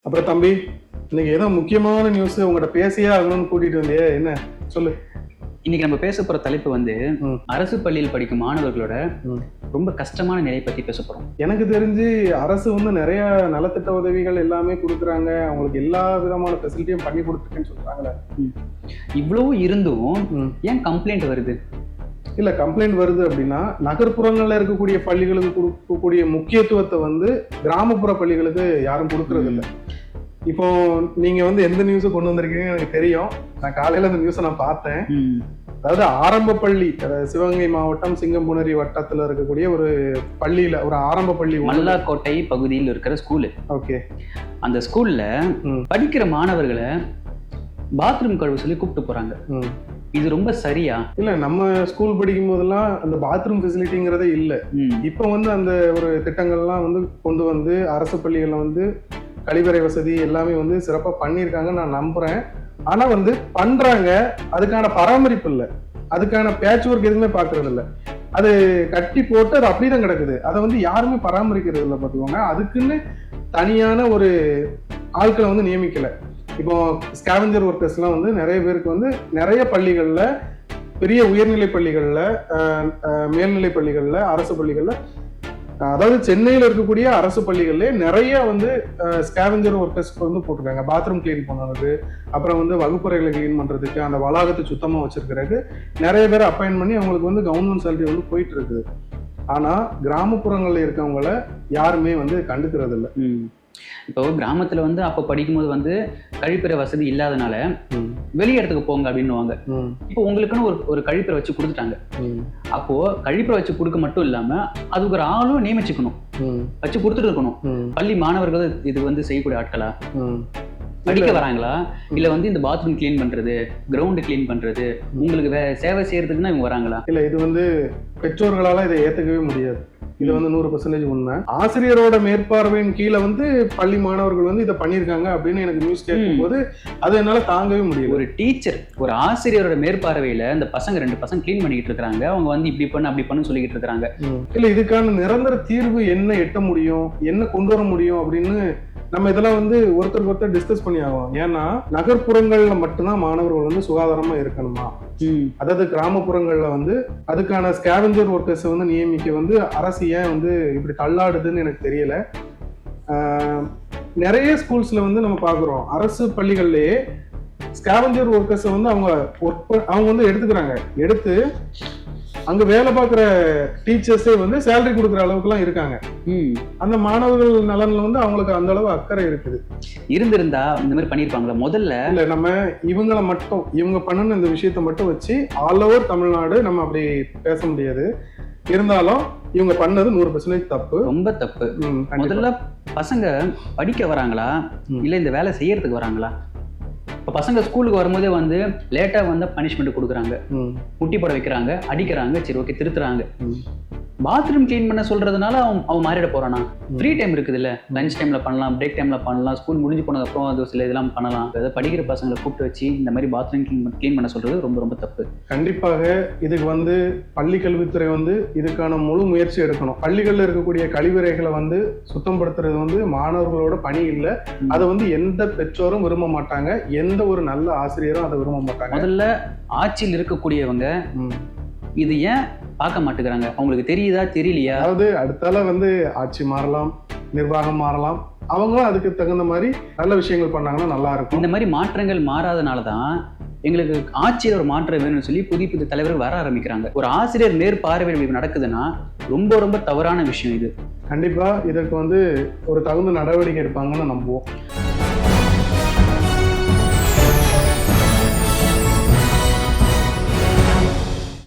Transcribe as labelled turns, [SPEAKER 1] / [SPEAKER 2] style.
[SPEAKER 1] அப்புறம் தம்பி, இன்னைக்கு ஏதோ முக்கியமான நியூஸ் உங்கள்கிட்ட பேசியே ஆகணும்னு கூட்டிட்டு வந்தியே, என்ன சொல்லு.
[SPEAKER 2] இன்னைக்கு நம்ம பேச போற தலைப்பு வந்து அரசு பள்ளியில் படிக்கும் மாணவர்களோட ரொம்ப கஷ்டமான நிலையை பத்தி பேச போறோம்.
[SPEAKER 1] எனக்கு தெரிஞ்சு அரசு வந்து நிறைய நலத்திட்ட உதவிகள் எல்லாமே கொடுக்குறாங்க, அவங்களுக்கு எல்லா விதமான ஃபெசிலிட்டியும் பண்ணி கொடுத்துருக்குன்னு சொல்றாங்களே.
[SPEAKER 2] இவ்வளவு இருந்தும் ஏன் கம்ப்ளைண்ட் வருது?
[SPEAKER 1] இல்ல, கம்ப்ளைண்ட் வருது அப்படின்னா நகர்ப்புறங்கள்ல இருக்கக்கூடிய பள்ளிகளுக்கு கொடுக்கக்கூடிய முக்கியத்துவத்தை வந்து கிராமப்புற பள்ளிகளுக்கு யாரும் கொடுக்கறது இல்லை. இப்போ நீங்க வந்து எந்த நியூஸ் கொண்டு வந்திருக்கீங்கன்னு எனக்கு தெரியும். நான் காலையில அந்த நியூஸை நான் பார்த்தேன். அதாவது ஆரம்ப பள்ளி, சிவகங்கை மாவட்டம் சிங்கம்புணரி வட்டத்துல இருக்கக்கூடிய ஒரு பள்ளியில, ஒரு ஆரம்ப பள்ளி,
[SPEAKER 2] மல்லாக்கோட்டை பகுதியில் இருக்கிற ஸ்கூலு.
[SPEAKER 1] ஓகே.
[SPEAKER 2] அந்த ஸ்கூல்ல படிக்கிற மாணவர்களை பாத்ரூம் கழுவ சொல்லி கூப்பிட்டு போறாங்க. இது ரொம்ப சரியா?
[SPEAKER 1] இல்ல, நம்ம ஸ்கூல் படிக்கும் போதெல்லாம் அந்த பாத்ரூம் ஃபெசிலிட்டிங்கிறதே இல்ல. இப்ப வந்து அந்த ஒரு திட்டங்கள்லாம் வந்து கொண்டு வந்து அரசு பள்ளிகள்ல வந்து கழிவறை வசதி எல்லாமே வந்து சிறப்பா பண்ணியிருக்காங்கன்னு நான் நம்புறேன். ஆனா வந்து பண்றாங்க, அதுக்கான பராமரிப்பு இல்லை, அதுக்கான பேட்ச் ஒர்க் எதுவுமே பாக்குறது இல்லை. அது கட்டி போட்டு அது அப்படிதான் கிடக்குது. அதை வந்து யாருமே பராமரிக்கிறது இல்லை பார்த்துக்கோங்க. அதுக்குன்னு தனியான ஒரு ஆட்களை வந்து நியமிக்கல. இப்போ ஸ்கேவெஞ்சர் ஒர்க்கர்ஸ்லாம் வந்து நிறைய பேருக்கு வந்து நிறைய பள்ளிகள்ல, பெரிய உயர்நிலை பள்ளிகள்ல, மேல்நிலை பள்ளிகள்ல, அரசு பள்ளிகள்ல, அதாவது சென்னையில் இருக்கக்கூடிய அரசு பள்ளிகள்லேயே நிறைய வந்து ஸ்கேவெஞ்சர் ஒர்க்கர்ஸ்க்கு வந்து போட்டிருக்காங்க. பாத்ரூம் கிளீன் பண்ணுறது, அப்புறம் வந்து வகுப்பறைகளை கிளீன் பண்ணுறதுக்கு, அந்த வளாகத்தை சுத்தமாக வச்சிருக்கிறதுக்கு நிறைய பேர் அப்பாயின் பண்ணி அவங்களுக்கு வந்து கவர்மெண்ட் சேலரி வந்து போயிட்டு இருக்குது. ஆனால் கிராமப்புறங்களில் இருக்கவங்கள யாருமே வந்து கண்டுக்கிறது இல்லை.
[SPEAKER 2] இப்போ கிராமத்துல வந்து அப்ப படிக்கும்போது வந்து கழிப்பறை வசதி இல்லாதனால வெளி இடத்துக்கு போங்க அப்படின்னுவாங்க. இப்போ உங்களுக்குன்னு ஒரு கழிப்பறை வச்சு கொடுத்துட்டாங்க. அப்போ கழிப்பறை வச்சு கொடுக்க மட்டும் இல்லாம அதுக்கு ஒரு ஆளும் நியமிச்சுக்கணும், வச்சு கொடுத்துட்டு இருக்கணும். பள்ளி மாணவர்கள் இது வந்து செய்யக்கூடிய ஆட்களா? படிக்க வராங்களா? இல்ல வந்து இந்த பாத்ரூம் கிளீன் பண்றது, கிரவுண்ட் கிளீன் பண்றது, உங்களுக்கு சேவை செய்யறதுக்குன்னா இவங்க வராங்களா?
[SPEAKER 1] இல்ல, இது வந்து பெற்றோர்களால இதை ஏத்துக்கவே முடியாது. இது வந்து 100% உண்மை. ஆசிரியரோட மேற்பார்வையின் கீழே வந்து பள்ளி மாணவர்கள் வந்து இதை பண்ணியிருக்காங்க அப்படின்னு எனக்கு நியூஸ் கேட்கும்போது அது என்னால தாங்கவே முடியும்.
[SPEAKER 2] ஒரு டீச்சர், ஒரு ஆசிரியரோட மேற்பார்வையில இந்த பசங்க 2 பசங்க கிளீன் பண்ணிக்கிட்டு இருக்காங்க. அவங்க வந்து இப்படி பண்ணு அப்படி பண்ணு சொல்லிக்கிட்டு இருக்காங்க.
[SPEAKER 1] இல்ல, இதுக்கான நிரந்தர தீர்வு என்ன எட்ட முடியும், என்ன கொண்டு வர முடியும் அப்படின்னு நம்ம இதெல்லாம் வந்து ஒருத்தருக்கு ஒருத்தர் டிஸ்கஸ் பண்ணி ஆகும். ஏன்னா நகர்ப்புறங்கள்ல மட்டும்தான் மாணவர்கள் வந்து சுகாதாரமா இருக்கணுமா? அதாவது கிராமப்புறங்கள்ல வந்து அதுக்கான ஸ்கேவெஞ்சர் ஒர்க்கர்ஸ் வந்து நியமிக்க வந்து அரசு ஏன் வந்து இப்படி தள்ளாடுதுன்னு எனக்கு தெரியல. நிறைய ஸ்கூல்ஸ்ல வந்து நம்ம பாக்குறோம், அரசு பள்ளிகள்லயே ஸ்கேவெஞ்சர் ஒர்க்கர்ஸ் வந்து அவங்க வந்து எடுத்துக்கிறாங்க. எடுத்து அங்க வேலை பார்க்குற டீச்சர்ஸே வந்து சேலரி கொடுக்குற அளவுக்குலாம் இருக்காங்க. அந்த மாணவர்கள் நலன்ல வந்து அவங்களுக்கு அந்த அளவு அக்கறை இருக்குது.
[SPEAKER 2] இருந்திருந்தா இந்த மாதிரி பண்ணிருப்பாங்களா முதல்ல? இல்ல,
[SPEAKER 1] நம்ம இவங்களை மட்டும், இவங்க பண்ணுன இந்த விஷயத்த மட்டும் வச்சு ஆல் ஓவர் தமிழ்நாடு நம்ம அப்படி பேச முடியாது. இருந்தாலும் இவங்க பண்ணது 100% தப்பு,
[SPEAKER 2] ரொம்ப தப்பு. முதல்ல பசங்க படிக்க வராங்களா இல்ல இந்த வேலை செய்யறதுக்கு வராங்களா? இப்போ பசங்க ஸ்கூலுக்கு வரும்போதே வந்து லேட்டா வந்து பனிஷ்மெண்ட் கொடுக்குறாங்க, முட்டி போட வைக்கிறாங்க, அடிக்கிறாங்க, சரி ஓகே திருத்துறாங்க. பாத்ரூம் கிளீன் பண்ண சொல்றதுனால அவன் மாறிட போறானா? ஃப்ரீ டைம் இருக்குது இல்ல, லஞ்ச் டைம்ல பண்ணலாம், பிரேக் டைம்ல பண்ணலாம், ஸ்கூல் முடிஞ்சு போனதுக்கு அப்புறம் அது சில இதெல்லாம் பண்ணலாம். அதாவது படிக்கிற பசங்களை கூப்பிட்டு வச்சு இந்த மாதிரி பாத்ரூம் கிளீன் பண்ண சொல்றது ரொம்ப ரொம்ப தப்பு.
[SPEAKER 1] கண்டிப்பாக இதுக்கு வந்து பள்ளி கல்வித்துறை வந்து இதுக்கான முழு முயற்சி எடுக்கணும். பள்ளிகள்ல இருக்கக்கூடிய கழிவறைகளை வந்து சுத்தம் படுத்துறது வந்து மாணவர்களோட பணி இல்லை. அதை வந்து எந்த பெற்றோரும் விரும்ப மாட்டாங்க, எந்த ஒரு நல்ல ஆசிரியரும் அதை விரும்ப மாட்டாங்க.
[SPEAKER 2] முதல்ல ஆட்சியில் இருக்கக்கூடியவங்க இது ஏன் பார்க்க மாட்டேங்கிறாங்க? அவங்களுக்கு தெரியுதா தெரியலையா?
[SPEAKER 1] அதாவது அடுத்தால வந்து ஆட்சி மாறலாம், நிர்வாகம் மாறலாம், அவங்களும் அதுக்கு தகுந்த மாதிரி நல்ல விஷயங்கள் பண்ணாங்கன்னா நல்லா இருக்கும்.
[SPEAKER 2] இந்த மாதிரி மாற்றங்கள் மாறாதனாலதான் எங்களுக்கு ஆட்சியில் ஒரு மாற்றம் வேணும்னு சொல்லி புதிய புதிய தலைவர்கள் வர ஆரம்பிக்கிறாங்க. ஒரு ஆசிரியர் மேற்பார்வையில் நடக்குதுன்னா ரொம்ப ரொம்ப தவறான விஷயம் இது.
[SPEAKER 1] கண்டிப்பா இதற்கு வந்து ஒரு தகுந்த நடவடிக்கை எடுப்பாங்கன்னு நம்புவோம்.